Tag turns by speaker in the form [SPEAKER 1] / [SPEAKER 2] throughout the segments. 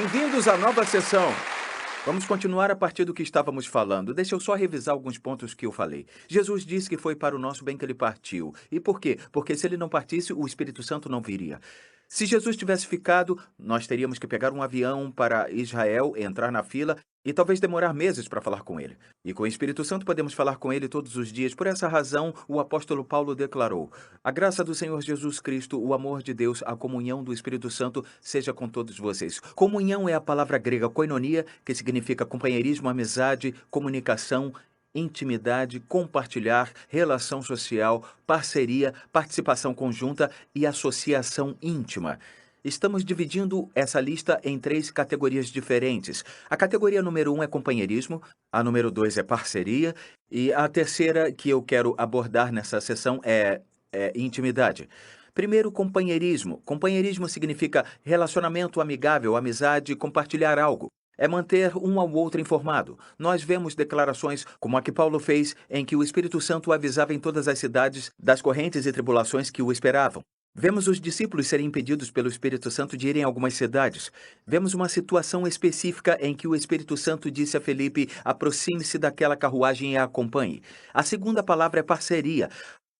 [SPEAKER 1] Bem-vindos à nova sessão. Vamos continuar a partir do que estávamos falando. Deixa eu só revisar alguns pontos que eu falei. Jesus disse que foi para o nosso bem que ele partiu. E por quê? Porque se ele não partisse, o Espírito Santo não viria. Se Jesus tivesse ficado, nós teríamos que pegar um avião para Israel, entrar na fila e talvez demorar meses para falar com ele. E com o Espírito Santo podemos falar com ele todos os dias. Por essa razão, o apóstolo Paulo declarou: a graça do Senhor Jesus Cristo, o amor de Deus, a comunhão do Espírito Santo seja com todos vocês. Comunhão é a palavra grega koinonia, que significa companheirismo, amizade, comunicação, intimidade, compartilhar, relação social, parceria, participação conjunta e associação íntima. Estamos dividindo essa lista em 3 categorias diferentes. A categoria número 1 é companheirismo, a número 2 é parceria e a terceira que eu quero abordar nessa sessão é intimidade. Primeiro, companheirismo. Companheirismo significa relacionamento amigável, amizade, compartilhar algo. É manter um ao outro informado. Nós vemos declarações como a que Paulo fez, em que o Espírito Santo avisava em todas as cidades das correntes e tribulações que o esperavam. Vemos os discípulos serem impedidos pelo Espírito Santo de irem a algumas cidades. Vemos uma situação específica em que o Espírito Santo disse a Felipe: aproxime-se daquela carruagem e a acompanhe. A segunda palavra é parceria.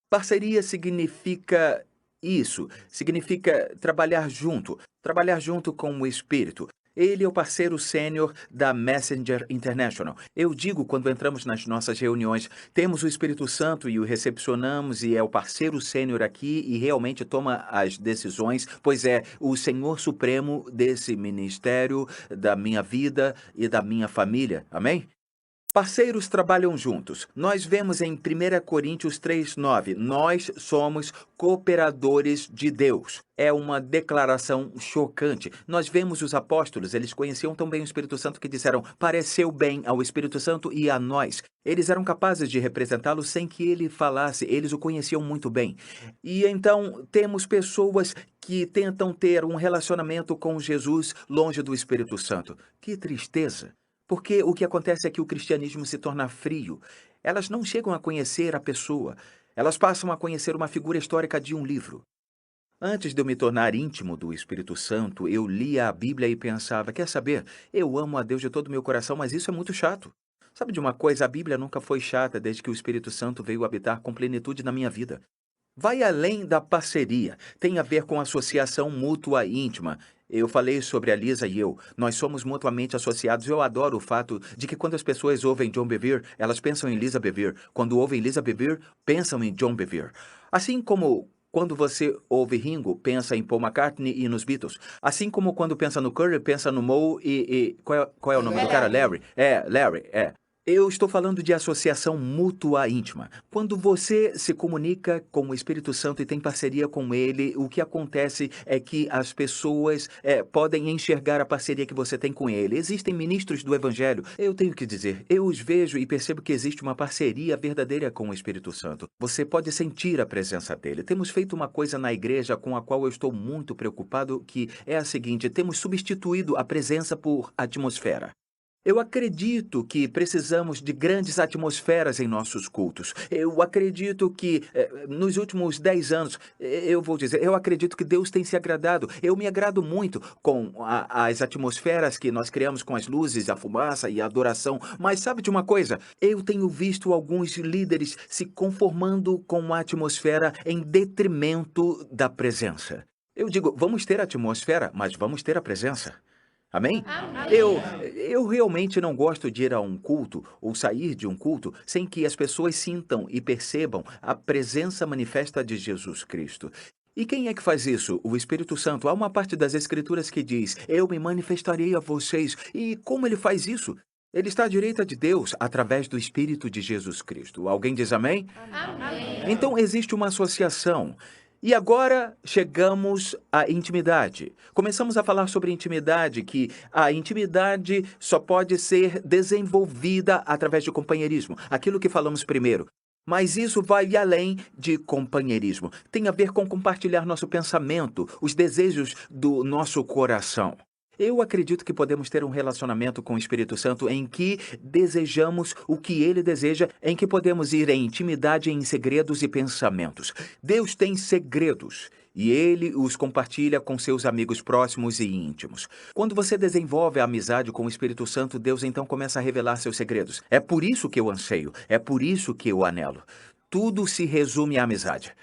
[SPEAKER 1] Parceria significa isso, significa trabalhar junto com o Espírito. Ele é o parceiro sênior da Messenger International. Eu digo, quando entramos nas nossas reuniões, temos o Espírito Santo e o recepcionamos e é o parceiro sênior aqui e realmente toma as decisões, pois é o Senhor Supremo desse ministério, da minha vida e da minha família. Amém? Parceiros trabalham juntos. Nós vemos em 1 Coríntios 3:9, nós somos cooperadores de Deus. É uma declaração chocante. Nós vemos os apóstolos, eles conheciam tão bem o Espírito Santo que disseram: pareceu bem ao Espírito Santo e a nós. Eles eram capazes de representá-lo sem que ele falasse, eles o conheciam muito bem. E então temos pessoas que tentam ter um relacionamento com Jesus longe do Espírito Santo. Que tristeza! Porque o que acontece é que o cristianismo se torna frio. Elas não chegam a conhecer a pessoa. Elas passam a conhecer uma figura histórica de um livro. Antes de eu me tornar íntimo do Espírito Santo, eu lia a Bíblia e pensava: quer saber? Eu amo a Deus de todo o meu coração, mas isso é muito chato. Sabe de uma coisa? A Bíblia nunca foi chata desde que o Espírito Santo veio habitar com plenitude na minha vida. Vai além da parceria, tem a ver com associação mútua e íntima. Eu falei sobre a Lisa e eu. Nós somos mutuamente associados. Eu adoro o fato de que quando as pessoas ouvem John Bevere, elas pensam em Lisa Bevere. Quando ouvem Lisa Bevere, pensam em John Bevere. Assim como quando você ouve Ringo, pensa em Paul McCartney e nos Beatles. Assim como quando pensa no Curry, pensa no Moe qual é o nome do cara? Larry. Larry. Eu estou falando de associação mútua íntima. Quando você se comunica com o Espírito Santo e tem parceria com ele, o que acontece é que as pessoas podem enxergar a parceria que você tem com ele. Existem ministros do Evangelho. Eu tenho que dizer, eu os vejo e percebo que existe uma parceria verdadeira com o Espírito Santo. Você pode sentir a presença dele. Temos feito uma coisa na igreja com a qual eu estou muito preocupado, que é a seguinte: temos substituído a presença por atmosfera. Eu acredito que precisamos de grandes atmosferas em nossos cultos. Eu acredito que, nos últimos 10 anos, eu acredito que Deus tem se agradado. Eu me agrado muito com as atmosferas que nós criamos com as luzes, a fumaça e a adoração. Mas sabe de uma coisa? Eu tenho visto alguns líderes se conformando com a atmosfera em detrimento da presença. Eu digo, vamos ter a atmosfera, mas vamos ter a presença. Amém? Eu realmente não gosto de ir a um culto ou sair de um culto sem que as pessoas sintam e percebam a presença manifesta de Jesus Cristo. E quem é que faz isso? O Espírito Santo. Há uma parte das Escrituras que diz: eu me manifestarei a vocês. E como ele faz isso? Ele está à direita de Deus através do Espírito de Jesus Cristo. Alguém diz amém? Então existe uma associação. E agora chegamos à intimidade. Começamos a falar sobre intimidade, que a intimidade só pode ser desenvolvida através de companheirismo, aquilo que falamos primeiro. Mas isso vai além de companheirismo. Tem a ver com compartilhar nosso pensamento, os desejos do nosso coração. Eu acredito que podemos ter um relacionamento com o Espírito Santo em que desejamos o que ele deseja, em que podemos ir em intimidade em segredos e pensamentos. Deus tem segredos e ele os compartilha com seus amigos próximos e íntimos. Quando você desenvolve a amizade com o Espírito Santo, Deus então começa a revelar seus segredos. É por isso que eu anseio, é por isso que eu anelo. Tudo se resume à amizade.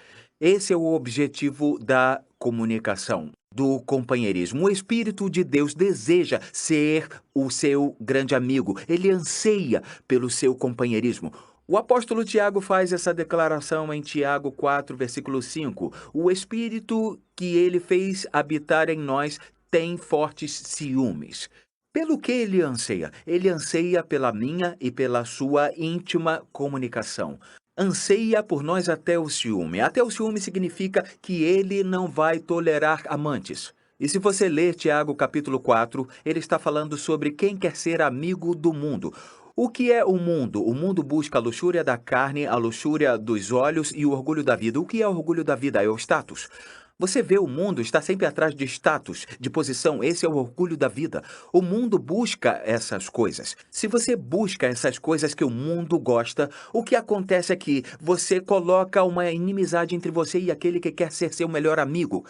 [SPEAKER 1] Esse é o objetivo da comunicação, do companheirismo. O Espírito de Deus deseja ser o seu grande amigo. Ele anseia pelo seu companheirismo. O apóstolo Tiago faz essa declaração em Tiago 4, versículo 5. O Espírito que ele fez habitar em nós tem fortes ciúmes. Pelo que ele anseia? Ele anseia pela minha e pela sua íntima comunicação. Anseia por nós até o ciúme. Até o ciúme significa que ele não vai tolerar amantes. E se você ler Tiago capítulo 4, ele está falando sobre quem quer ser amigo do mundo. O que é o mundo? O mundo busca a luxúria da carne, a luxúria dos olhos e o orgulho da vida. O que é o orgulho da vida? É o status. Você vê o mundo está sempre atrás de status, de posição. Esse é o orgulho da vida. O mundo busca essas coisas. Se você busca essas coisas que o mundo gosta, o que acontece é que você coloca uma inimizade entre você e aquele que quer ser seu melhor amigo.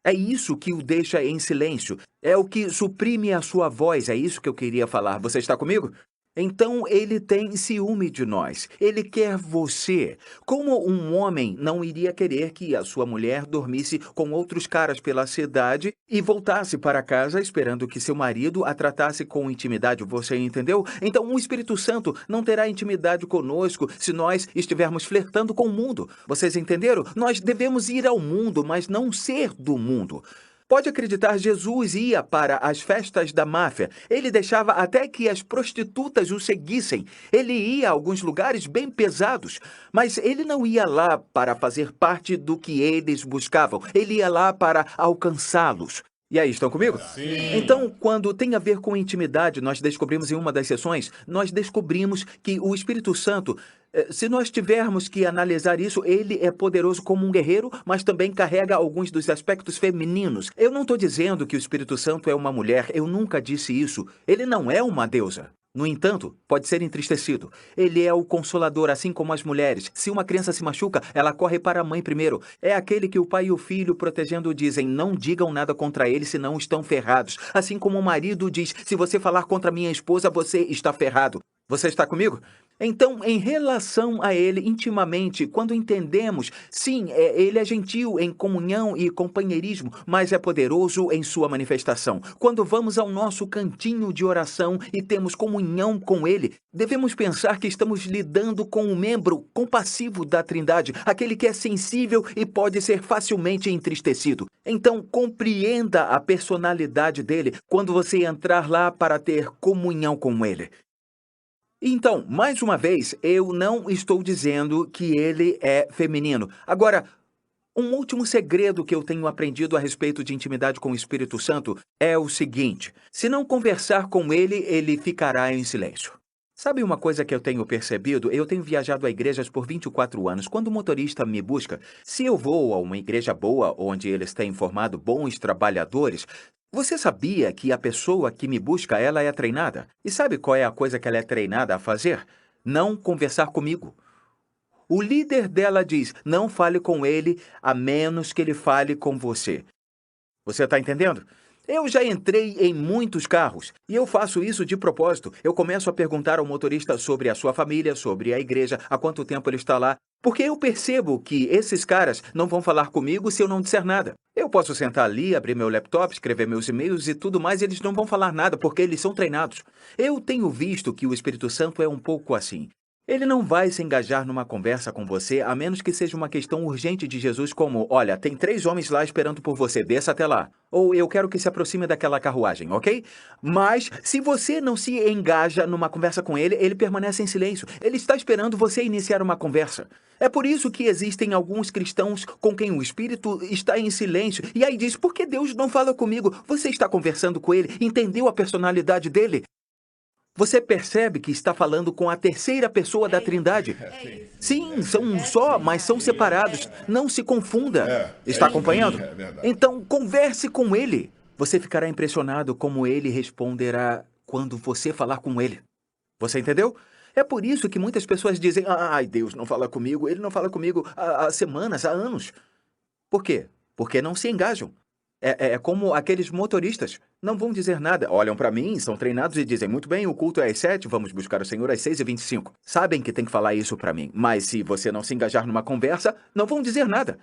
[SPEAKER 1] É isso que o deixa em silêncio. É o que suprime a sua voz. É isso que eu queria falar. Você está comigo? Então ele tem ciúme de nós. Ele quer você. Como um homem não iria querer que a sua mulher dormisse com outros caras pela cidade e voltasse para casa esperando que seu marido a tratasse com intimidade, você entendeu? Então o Espírito Santo não terá intimidade conosco se nós estivermos flertando com o mundo. Vocês entenderam? Nós devemos ir ao mundo, mas não ser do mundo. Pode acreditar, Jesus ia para as festas da máfia. Ele deixava até que as prostitutas o seguissem. Ele ia a alguns lugares bem pesados, mas ele não ia lá para fazer parte do que eles buscavam. Ele ia lá para alcançá-los. E aí, estão comigo?
[SPEAKER 2] Sim.
[SPEAKER 1] Então, quando tem a ver com intimidade, nós descobrimos em uma das sessões, nós descobrimos que o Espírito Santo, se nós tivermos que analisar isso, ele é poderoso como um guerreiro, mas também carrega alguns dos aspectos femininos. Eu não estou dizendo que o Espírito Santo é uma mulher, eu nunca disse isso. Ele não é uma deusa. No entanto, pode ser entristecido. Ele é o consolador, assim como as mulheres. Se uma criança se machuca, ela corre para a mãe primeiro. É aquele que o pai e o filho, protegendo, dizem: não digam nada contra ele, senão estão ferrados. Assim como o marido diz: se você falar contra minha esposa, você está ferrado. Você está comigo? Então, em relação a ele, intimamente, quando entendemos, sim, ele é gentil em comunhão e companheirismo, mas é poderoso em sua manifestação. Quando vamos ao nosso cantinho de oração e temos comunhão com ele, devemos pensar que estamos lidando com um membro compassivo da Trindade, aquele que é sensível e pode ser facilmente entristecido. Então, compreenda a personalidade dele quando você entrar lá para ter comunhão com ele. Então, mais uma vez, eu não estou dizendo que ele é feminino. Agora, um último segredo que eu tenho aprendido a respeito de intimidade com o Espírito Santo é o seguinte: se não conversar com ele, ele ficará em silêncio. Sabe uma coisa que eu tenho percebido? Eu tenho viajado a igrejas por 24 anos. Quando o motorista me busca, se eu vou a uma igreja boa, onde eles têm formado bons trabalhadores, você sabia que a pessoa que me busca, ela é treinada? E sabe qual é a coisa que ela é treinada a fazer? Não conversar comigo. O líder dela diz: não fale com ele, a menos que ele fale com você. Você está entendendo? Eu já entrei em muitos carros e eu faço isso de propósito. Eu começo a perguntar ao motorista sobre a sua família, sobre a igreja, há quanto tempo ele está lá, porque eu percebo que esses caras não vão falar comigo se eu não disser nada. Eu posso sentar ali, abrir meu laptop, escrever meus e-mails e tudo mais, e eles não vão falar nada porque eles são treinados. Eu tenho visto que o Espírito Santo é um pouco assim. Ele não vai se engajar numa conversa com você, a menos que seja uma questão urgente de Jesus, como: olha, tem 3 homens lá esperando por você, desça até lá. Ou eu quero que se aproxime daquela carruagem, ok? Mas, se você não se engaja numa conversa com ele, ele permanece em silêncio. Ele está esperando você iniciar uma conversa. É por isso que existem alguns cristãos com quem o Espírito está em silêncio. E aí diz: por que Deus não fala comigo? Você está conversando com ele, entendeu a personalidade dele? Você percebe que está falando com a terceira pessoa da Trindade? Sim, são um só, mas são separados. Não se confunda. Está acompanhando?
[SPEAKER 2] É verdade.
[SPEAKER 1] Então, converse com ele. Você ficará impressionado como ele responderá quando você falar com ele. Você entendeu? É por isso que muitas pessoas dizem: ai, Deus não fala comigo, ele não fala comigo há semanas, há anos. Por quê? Porque não se engajam. É como aqueles motoristas. Não vão dizer nada. Olham para mim, são treinados e dizem: muito bem, o culto é às 7, vamos buscar o Senhor às 6h25. Sabem que tem que falar isso para mim. Mas se você não se engajar numa conversa, não vão dizer nada.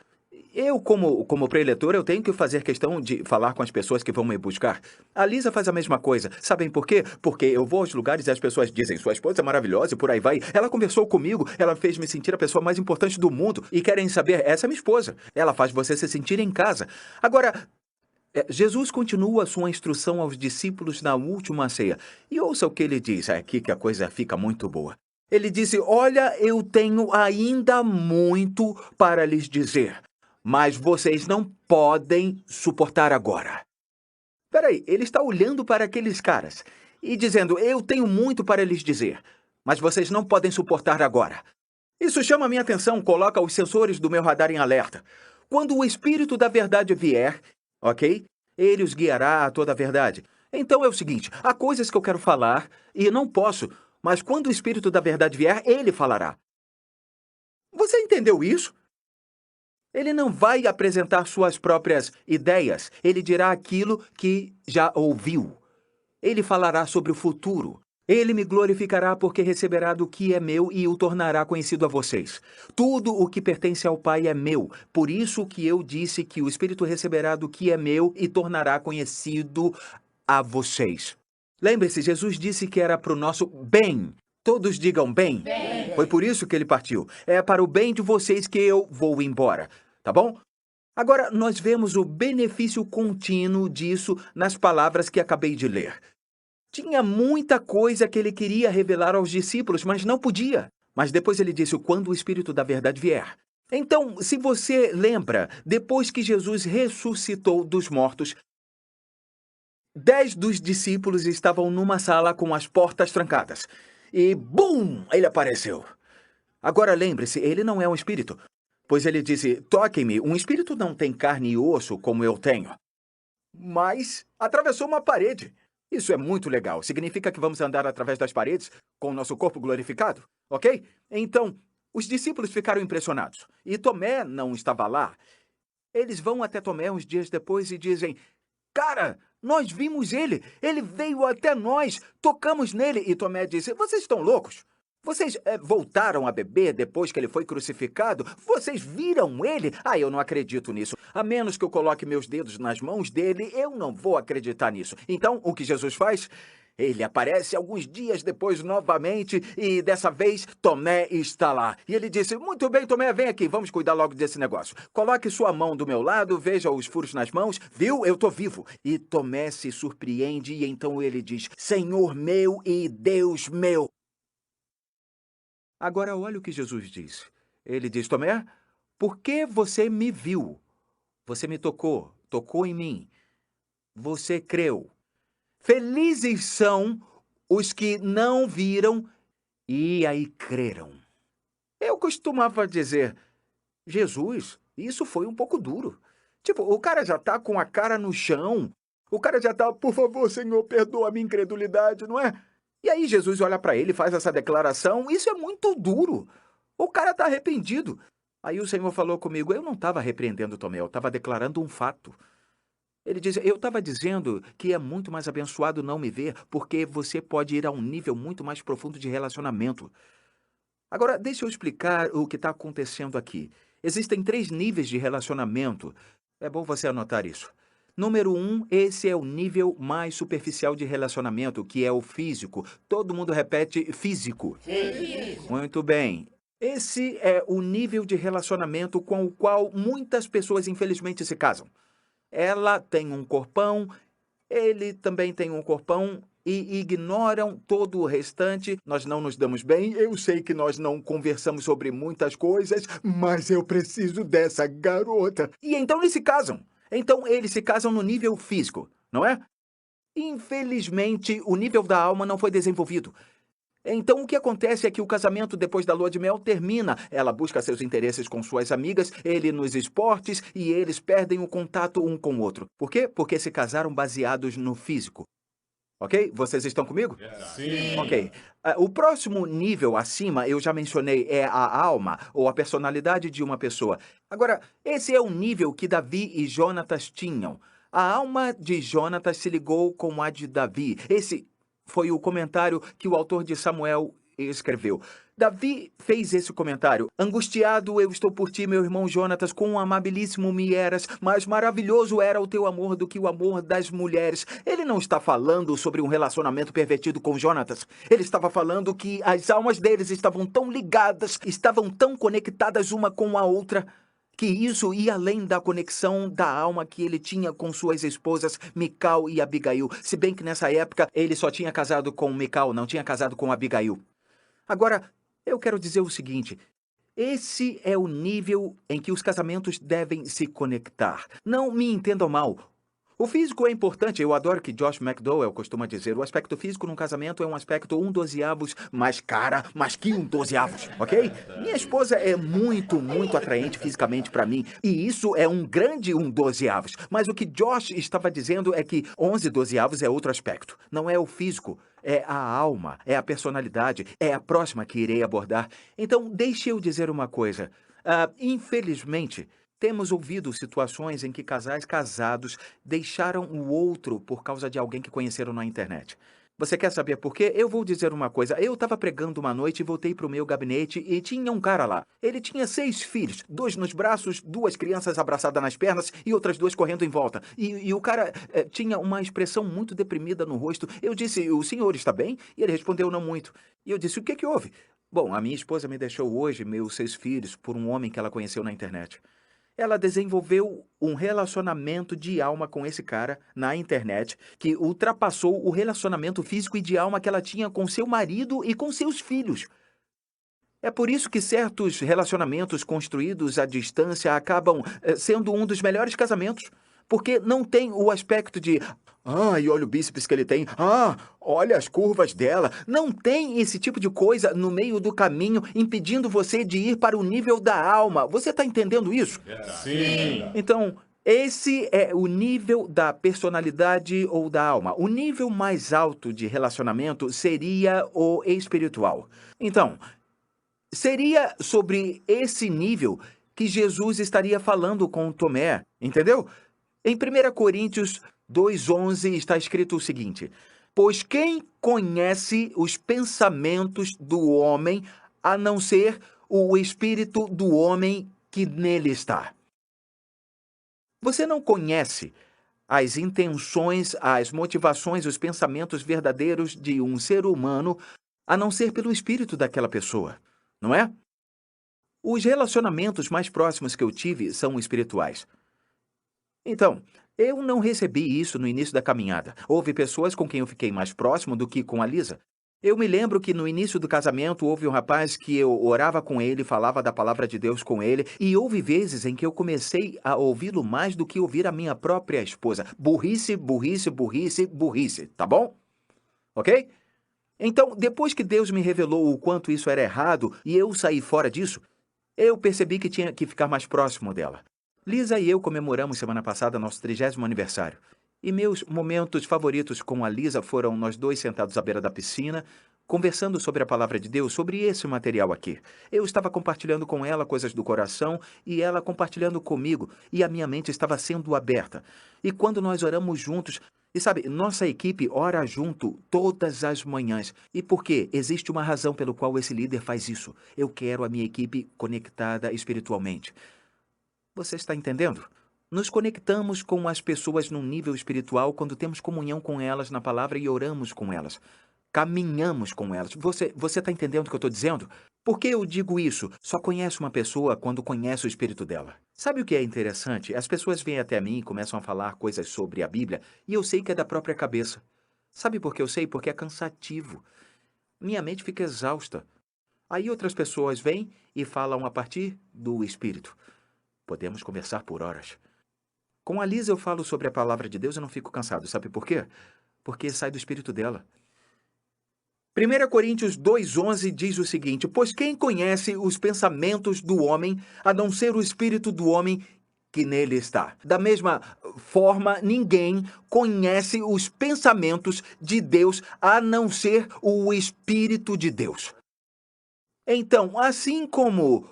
[SPEAKER 1] Eu, como preletor, eu tenho que fazer questão de falar com as pessoas que vão me buscar. A Lisa faz a mesma coisa. Sabem por quê? Porque eu vou aos lugares e as pessoas dizem: sua esposa é maravilhosa e por aí vai. Ela conversou comigo, ela fez me sentir a pessoa mais importante do mundo. E querem saber, essa é minha esposa. Ela faz você se sentir em casa. Agora, Jesus continua sua instrução aos discípulos na última ceia. E ouça o que ele diz. É aqui que a coisa fica muito boa. Ele disse: olha, eu tenho ainda muito para lhes dizer, mas vocês não podem suportar agora. Peraí, ele está olhando para aqueles caras e dizendo: eu tenho muito para lhes dizer, mas vocês não podem suportar agora. Isso chama minha atenção, coloca os sensores do meu radar em alerta. Quando o Espírito da Verdade vier, ok? Ele os guiará a toda a verdade. Então é o seguinte, há coisas que eu quero falar e não posso, mas quando o Espírito da Verdade vier, ele falará. Você entendeu isso? Ele não vai apresentar suas próprias ideias, ele dirá aquilo que já ouviu. Ele falará sobre o futuro. Ele me glorificará porque receberá do que é meu e o tornará conhecido a vocês. Tudo o que pertence ao Pai é meu. Por isso que eu disse que o Espírito receberá do que é meu e tornará conhecido a vocês. Lembre-se, Jesus disse que era para o nosso bem. Todos digam bem. Bem. Foi por isso que ele partiu. É para o bem de vocês que eu vou embora. Tá bom? Agora, nós vemos o benefício contínuo disso nas palavras que acabei de ler. Tinha muita coisa que ele queria revelar aos discípulos, mas não podia. Mas depois ele disse: quando o Espírito da Verdade vier. Então, se você lembra, depois que Jesus ressuscitou dos mortos, 10 dos discípulos estavam numa sala com as portas trancadas. E, bum! Ele apareceu. Agora lembre-se, ele não é um espírito. Pois ele disse: toquem-me, um espírito não tem carne e osso como eu tenho. Mas atravessou uma parede. Isso é muito legal. Significa que vamos andar através das paredes com o nosso corpo glorificado, ok? Então, os discípulos ficaram impressionados. E Tomé não estava lá. Eles vão até Tomé uns dias depois e dizem: cara, nós vimos ele. Ele veio até nós. Tocamos nele. E Tomé disse: vocês estão loucos? Vocês voltaram a beber depois que ele foi crucificado? Vocês viram ele? Ah, eu não acredito nisso. A menos que eu coloque meus dedos nas mãos dele, eu não vou acreditar nisso. Então, o que Jesus faz? Ele aparece alguns dias depois novamente e dessa vez Tomé está lá. E ele disse: muito bem, Tomé, vem aqui, vamos cuidar logo desse negócio. Coloque sua mão do meu lado, veja os furos nas mãos. Viu? Eu tô vivo. E Tomé se surpreende e então ele diz: Senhor meu e Deus meu. Agora olha o que Jesus diz. Ele diz: Tomé, por que você me viu? Você me tocou em mim. Você creu. Felizes são os que não viram e aí creram. Eu costumava dizer: Jesus, isso foi um pouco duro. Tipo, o cara já tá com a cara no chão. O cara já tá: por favor, Senhor, perdoa a minha incredulidade, não é? E aí Jesus olha para ele e faz essa declaração. Isso é muito duro. O cara está arrependido. Aí o Senhor falou comigo: eu não estava repreendendo Tomé, eu estava declarando um fato. Ele diz: eu estava dizendo que é muito mais abençoado não me ver, porque você pode ir a um nível muito mais profundo de relacionamento. Agora, deixa eu explicar o que está acontecendo aqui. Existem 3 níveis de relacionamento. É bom você anotar isso. Número 1, esse é o nível mais superficial de relacionamento, que é o físico. Todo mundo repete físico. Físico. Muito bem. Esse é o nível de relacionamento com o qual muitas pessoas, infelizmente, se casam. Ela tem um corpão, ele também tem um corpão e ignoram todo o restante. Nós não nos damos bem. Eu sei que nós não conversamos sobre muitas coisas, mas eu preciso dessa garota. E então eles se casam. Então eles se casam no nível físico, não é? Infelizmente, o nível da alma não foi desenvolvido. Então, o que acontece é que o casamento, depois da lua de mel, termina. Ela busca seus interesses com suas amigas, ele nos esportes, e eles perdem o contato um com o outro. Por quê? Porque se casaram baseados no físico. Ok? Vocês estão comigo?
[SPEAKER 2] Sim.
[SPEAKER 1] Ok. O próximo nível acima, eu já mencionei, é a alma, ou a personalidade de uma pessoa. Agora, esse é o nível que Davi e Jonatas tinham. A alma de Jonatas se ligou com a de Davi. Esse foi o comentário que o autor de Samuel escreveu. Davi fez esse comentário: angustiado eu estou por ti, meu irmão Jonatas, quão amabilíssimo me eras, mais maravilhoso era o teu amor do que o amor das mulheres. Ele não está falando sobre um relacionamento pervertido com Jonatas. Ele estava falando que as almas deles estavam tão ligadas, estavam tão conectadas uma com a outra, que isso ia além da conexão da alma que ele tinha com suas esposas Mical e Abigail, se bem que nessa época ele só tinha casado com Mical, não tinha casado com Abigail. Agora, eu quero dizer o seguinte: esse é o nível em que os casamentos devem se conectar. Não me entendam mal. O físico é importante, eu adoro que Josh McDowell costuma dizer: o aspecto físico num casamento é um aspecto um dozeavos mais cara, mais que um dozeavos, ok? Minha esposa é muito, muito atraente fisicamente para mim, e isso é um grande um dozeavos. Mas o que Josh estava dizendo é que 11 dozeavos é outro aspecto. Não é o físico, é a alma, é a personalidade, é a próxima que irei abordar. Então, deixe eu dizer uma coisa. Infelizmente, temos ouvido situações em que casais casados deixaram o outro por causa de alguém que conheceram na internet. Você quer saber por quê? Eu vou dizer uma coisa. Eu estava pregando uma noite e voltei para o meu gabinete e tinha um cara lá. Ele tinha 6 filhos, 2 nos braços, 2 crianças abraçadas nas pernas e outras 2 correndo em volta. E o cara tinha uma expressão muito deprimida no rosto. Eu disse: o senhor está bem? E ele respondeu: não muito. E eu disse: o que houve? Bom, a minha esposa me deixou hoje, meus 6 filhos, por um homem que ela conheceu na internet. Ela desenvolveu um relacionamento de alma com esse cara na internet que ultrapassou o relacionamento físico e de alma que ela tinha com seu marido e com seus filhos. É por isso que certos relacionamentos construídos à distância acabam sendo um dos melhores casamentos, porque não tem o aspecto de e olha o bíceps que ele tem, olha as curvas dela. Não tem esse tipo de coisa no meio do caminho impedindo você de ir para o nível da alma. Você está entendendo isso?
[SPEAKER 2] Sim.
[SPEAKER 1] Então, esse é o nível da personalidade ou da alma. O nível mais alto de relacionamento seria o espiritual. Então, seria sobre esse nível que Jesus estaria falando com Tomé, entendeu? Em 1 Coríntios 2:11 está escrito o seguinte: pois quem conhece os pensamentos do homem, a não ser o espírito do homem que nele está? Você não conhece as intenções, as motivações, os pensamentos verdadeiros de um ser humano, a não ser pelo espírito daquela pessoa, não é? Os relacionamentos mais próximos que eu tive são espirituais. Então, eu não recebi isso no início da caminhada. Houve pessoas com quem eu fiquei mais próximo do que com a Lisa. Eu me lembro que no início do casamento houve um rapaz que eu orava com ele, falava da palavra de Deus com ele, e houve vezes em que eu comecei a ouvi-lo mais do que ouvir a minha própria esposa. Burrice, burrice, burrice, burrice, tá bom? Ok? Então, depois que Deus me revelou o quanto isso era errado e eu saí fora disso, eu percebi que tinha que ficar mais próximo dela. Lisa e eu comemoramos semana passada nosso 30º aniversário. E meus momentos favoritos com a Lisa foram nós dois sentados à beira da piscina, conversando sobre a palavra de Deus, sobre esse material aqui. Eu estava compartilhando com ela coisas do coração e ela compartilhando comigo, e a minha mente estava sendo aberta. E quando nós oramos juntos, e sabe, nossa equipe ora junto todas as manhãs. E por quê? Existe uma razão pelo qual esse líder faz isso. Eu quero a minha equipe conectada espiritualmente. Você está entendendo? Nos conectamos com as pessoas num nível espiritual quando temos comunhão com elas na palavra e oramos com elas. Caminhamos com elas. Você está entendendo o que eu estou dizendo? Por que eu digo isso? Só conhece uma pessoa quando conhece o espírito dela. Sabe o que é interessante? As pessoas vêm até mim e começam a falar coisas sobre a Bíblia e eu sei que é da própria cabeça. Sabe por que eu sei? Porque é cansativo. Minha mente fica exausta. Aí outras pessoas vêm e falam a partir do espírito. Podemos conversar por horas. Com a Lisa eu falo sobre a palavra de Deus e não fico cansado. Sabe por quê? Porque sai do espírito dela. 1 Coríntios 2,11 diz o seguinte: pois quem conhece os pensamentos do homem, a não ser o espírito do homem que nele está? Da mesma forma, ninguém conhece os pensamentos de Deus, a não ser o Espírito de Deus. Então, assim como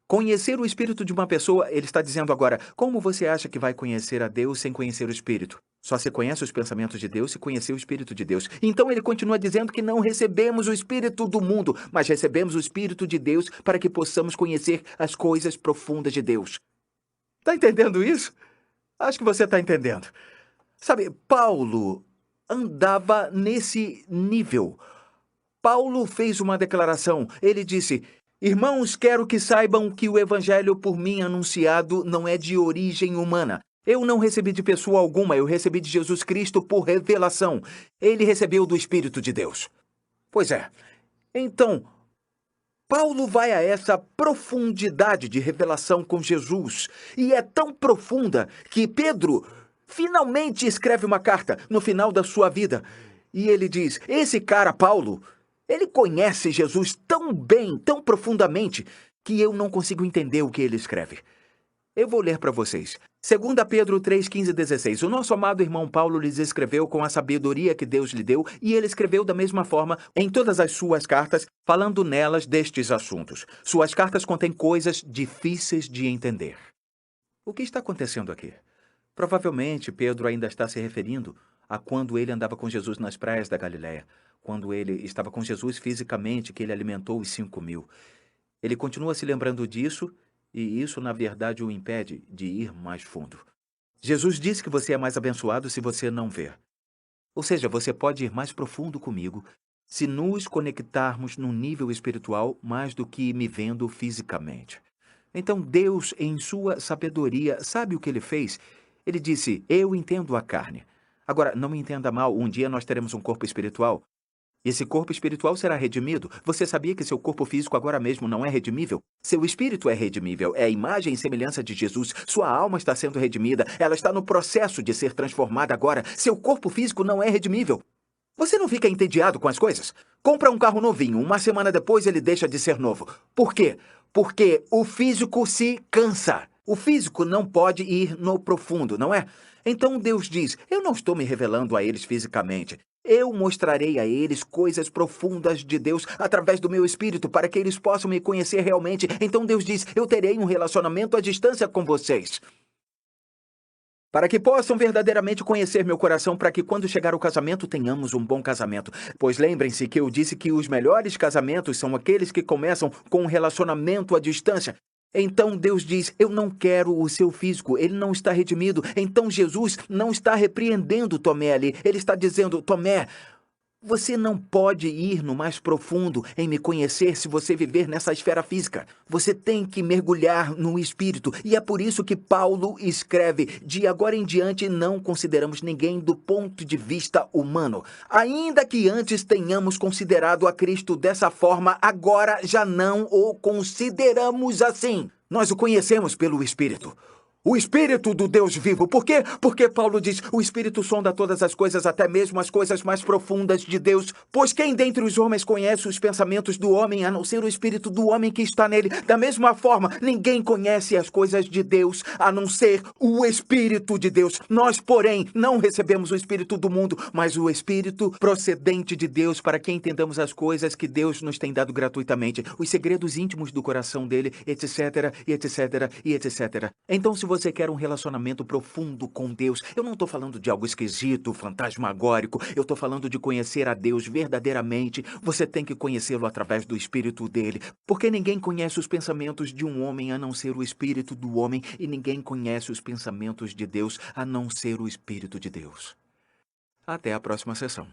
[SPEAKER 1] conhecer o espírito de uma pessoa, ele está dizendo agora, como você acha que vai conhecer a Deus sem conhecer o espírito? Só se conhece os pensamentos de Deus se conhecer o espírito de Deus. Então ele continua dizendo que não recebemos o espírito do mundo, mas recebemos o espírito de Deus para que possamos conhecer as coisas profundas de Deus. Está entendendo isso? Acho que você está entendendo. Sabe, Paulo andava nesse nível. Paulo fez uma declaração. Ele disse: irmãos, quero que saibam que o evangelho por mim anunciado não é de origem humana. Eu não recebi de pessoa alguma, eu recebi de Jesus Cristo por revelação. Ele recebeu do Espírito de Deus. Pois é. Então, Paulo vai a essa profundidade de revelação com Jesus. E é tão profunda que Pedro finalmente escreve uma carta no final da sua vida. E ele diz: esse cara, Paulo, ele conhece Jesus tão bem, tão profundamente, que eu não consigo entender o que ele escreve. Eu vou ler para vocês. 2 Pedro 3, 15 e 16. O nosso amado irmão Paulo lhes escreveu com a sabedoria que Deus lhe deu, e ele escreveu da mesma forma em todas as suas cartas, falando nelas destes assuntos. Suas cartas contêm coisas difíceis de entender. O que está acontecendo aqui? Provavelmente Pedro ainda está se referindo a quando ele andava com Jesus nas praias da Galileia, quando ele estava com Jesus fisicamente, que ele alimentou os 5.000. Ele continua se lembrando disso, e isso, na verdade, o impede de ir mais fundo. Jesus disse que você é mais abençoado se você não ver. Ou seja, você pode ir mais profundo comigo se nos conectarmos num nível espiritual mais do que me vendo fisicamente. Então, Deus, em sua sabedoria, sabe o que ele fez? Ele disse: eu entendo a carne. Agora, não me entenda mal, um dia nós teremos um corpo espiritual. Esse corpo espiritual será redimido. Você sabia que seu corpo físico agora mesmo não é redimível? Seu espírito é redimível. É a imagem e semelhança de Jesus. Sua alma está sendo redimida. Ela está no processo de ser transformada agora. Seu corpo físico não é redimível. Você não fica entediado com as coisas? Compra um carro novinho. Uma semana depois ele deixa de ser novo. Por quê? Porque o físico se cansa. O físico não pode ir no profundo, não é? Então Deus diz: eu não estou me revelando a eles fisicamente. Eu mostrarei a eles coisas profundas de Deus através do meu espírito para que eles possam me conhecer realmente. Então Deus diz: eu terei um relacionamento à distância com vocês, para que possam verdadeiramente conhecer meu coração, para que quando chegar o casamento tenhamos um bom casamento. Pois lembrem-se que eu disse que os melhores casamentos são aqueles que começam com um relacionamento à distância. Então Deus diz: eu não quero o seu físico, ele não está redimido. Então Jesus não está repreendendo Tomé ali, ele está dizendo: Tomé, você não pode ir no mais profundo em me conhecer se você viver nessa esfera física. Você tem que mergulhar no espírito. E é por isso que Paulo escreve: de agora em diante não consideramos ninguém do ponto de vista humano. Ainda que antes tenhamos considerado a Cristo dessa forma, agora já não o consideramos assim. Nós o conhecemos pelo Espírito. O Espírito do Deus vivo. Por quê? Porque Paulo diz: o Espírito sonda todas as coisas, até mesmo as coisas mais profundas de Deus. Pois quem dentre os homens conhece os pensamentos do homem, a não ser o Espírito do homem que está nele? Da mesma forma, ninguém conhece as coisas de Deus, a não ser o Espírito de Deus. Nós, porém, não recebemos o Espírito do mundo, mas o Espírito procedente de Deus, para que entendamos as coisas que Deus nos tem dado gratuitamente, os segredos íntimos do coração dele, etc, e etc, e etc. Então, se você quer um relacionamento profundo com Deus, eu não estou falando de algo esquisito, fantasmagórico, eu estou falando de conhecer a Deus verdadeiramente. Você tem que conhecê-lo através do Espírito dele, porque ninguém conhece os pensamentos de um homem a não ser o Espírito do homem, e ninguém conhece os pensamentos de Deus a não ser o Espírito de Deus. Até a próxima sessão.